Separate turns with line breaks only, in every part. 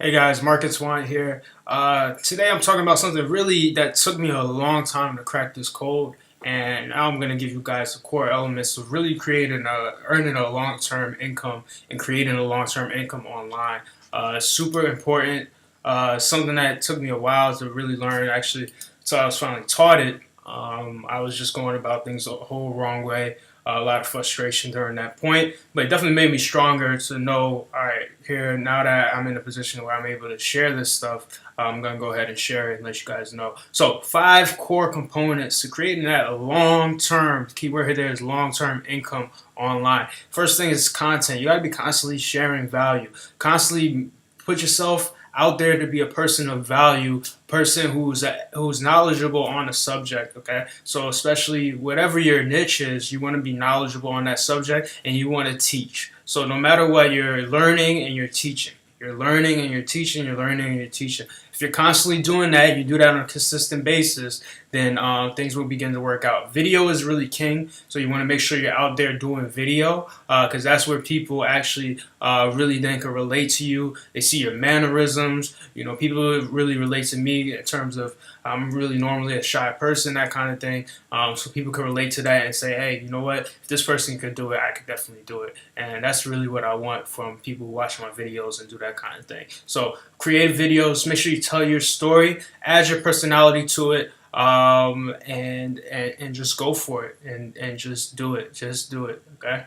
Hey guys, Markets Want here. Today I'm talking about something really that took me a long time to crack this code, and now I'm gonna give you guys the core elements of really earning a long-term income and creating a long-term income online. Super important. Something that took me a while to really learn. Actually, until I was finally taught it. I was just going about things a whole wrong way. A lot of frustration during that point, but it definitely made me stronger to know, all right, here, now that I'm in a position where I'm able to share this stuff, I'm going to go ahead and share it and let you guys know. So 5 core components to creating that long-term, keyword here is long-term income online. First thing is content. You got to be constantly sharing value, constantly put yourself out there to be a person of value, person who's knowledgeable on a subject. Okay, so especially whatever your niche is, you want to be knowledgeable on that subject, and you want to teach. So no matter what, you're learning and you're teaching. You're learning and you're teaching. You're learning and you're teaching. If you're constantly doing that, you do that on a consistent basis, then things will begin to work out. Video is really king, so you want to make sure you're out there doing video because that's where people actually really then can relate to you. They see your mannerisms. You know, people really relate to me in terms of I'm really normally a shy person, that kind of thing. So people can relate to that and say, hey, you know what? If this person could do it, I could definitely do it. And that's really what I want from people who watch my videos and do that kind of thing. So create videos. Make sure you tell your story. Add your personality to it. And just go for it and just do it. Just do it. Okay.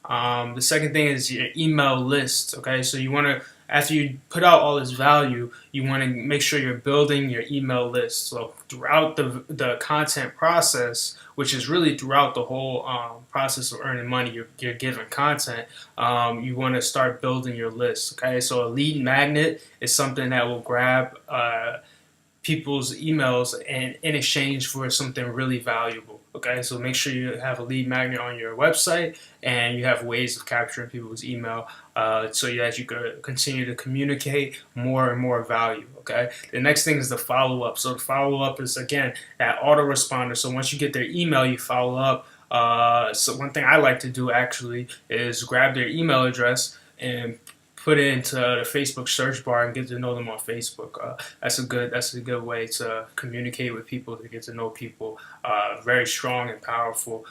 The second thing is your email list. Okay, so you want to, after you put out all this value, you want to make sure you're building your email list. So throughout the content process, which is really throughout the whole process of earning money, you're given content. You want to start building your list. Okay, so a lead magnet is something that will grab people's emails and in exchange for something really valuable. Okay, so make sure you have a lead magnet on your website and you have ways of capturing people's email so that you can continue to communicate more and more value. Okay, the next thing is the follow up. So the follow up is again that autoresponder. So once you get their email, you follow up. So one thing I like to do actually is grab their email address and put it into the Facebook search bar and get to know them on Facebook. That's a good way to communicate with people, to get to know people. Very strong and powerful.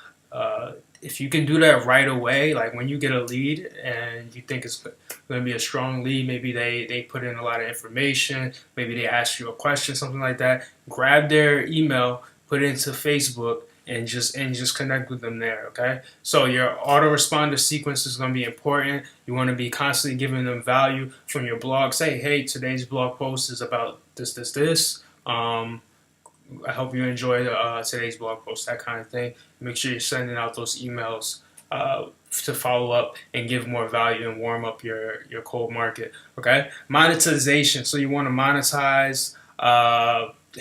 If you can do that right away, like when you get a lead and you think it's going to be a strong lead, maybe they put in a lot of information, maybe they ask you a question, something like that. Grab their email, put it into Facebook, and just connect with them there. Okay, so your autoresponder sequence is going to be important. You want to be constantly giving them value from your blog. Say, hey, today's blog post is about this. I hope you enjoy today's blog post, that kind of thing. Make sure you're sending out those emails to follow up and give more value and warm up your cold market. Okay, monetization. So you want to monetize.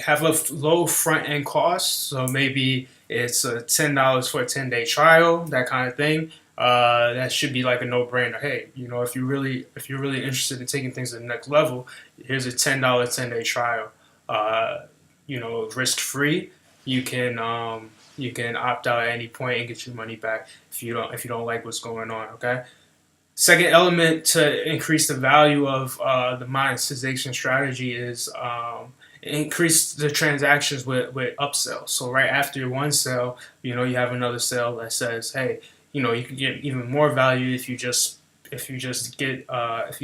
Have a low front end cost, so maybe it's $10 for a 10-day trial, that kind of thing. That should be like a no-brainer. Hey, you know, if you're really interested in taking things to the next level, here's a $10 10-day trial. You know, risk free. You can opt out at any point and get your money back if you don't like what's going on. Okay. Second element to increase the value of the monetization strategy is increase the transactions with upsells. So right after your one sale, you know, you have another sale that says, hey, you know, you can get even more value if you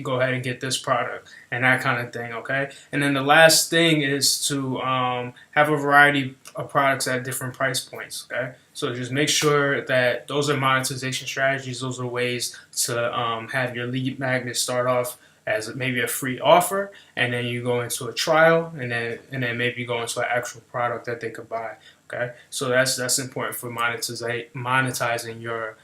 go ahead and get this product and that kind of thing. Okay, and then the last thing is to have a variety of products at different price points. Okay, so just make sure that those are monetization strategies. Those are ways to have your lead magnet start off as maybe a free offer, and then you go into a trial, and then maybe go into an actual product that they could buy. Okay, so that's important for monetizing your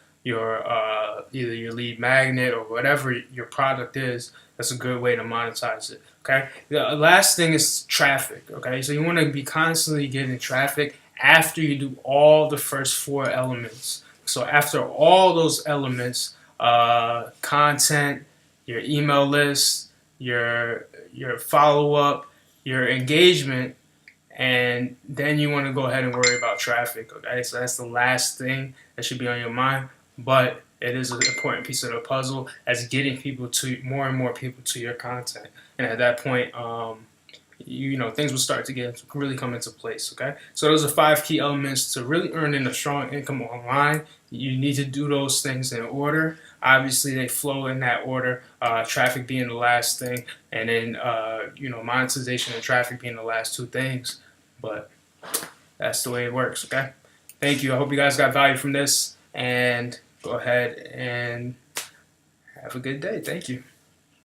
either your lead magnet or whatever your product is. That's a good way to monetize it. Okay, the last thing is traffic. Okay, so you want to be constantly getting traffic after you do all the first 4 elements. So after all those elements, content, your email list, your follow-up, your engagement, and then you want to go ahead and worry about traffic. Okay, so that's the last thing that should be on your mind. But it is an important piece of the puzzle as getting people to more and more people to your content. And at that point, things will start to really come into place. Okay, so those are 5 key elements to really earning a strong income online. You need to do those things in order. Obviously, they flow in that order. Traffic being the last thing, and then monetization and traffic being the last 2 things. But that's the way it works. Okay, thank you. I hope you guys got value from this, and go ahead and have a good day. Thank you.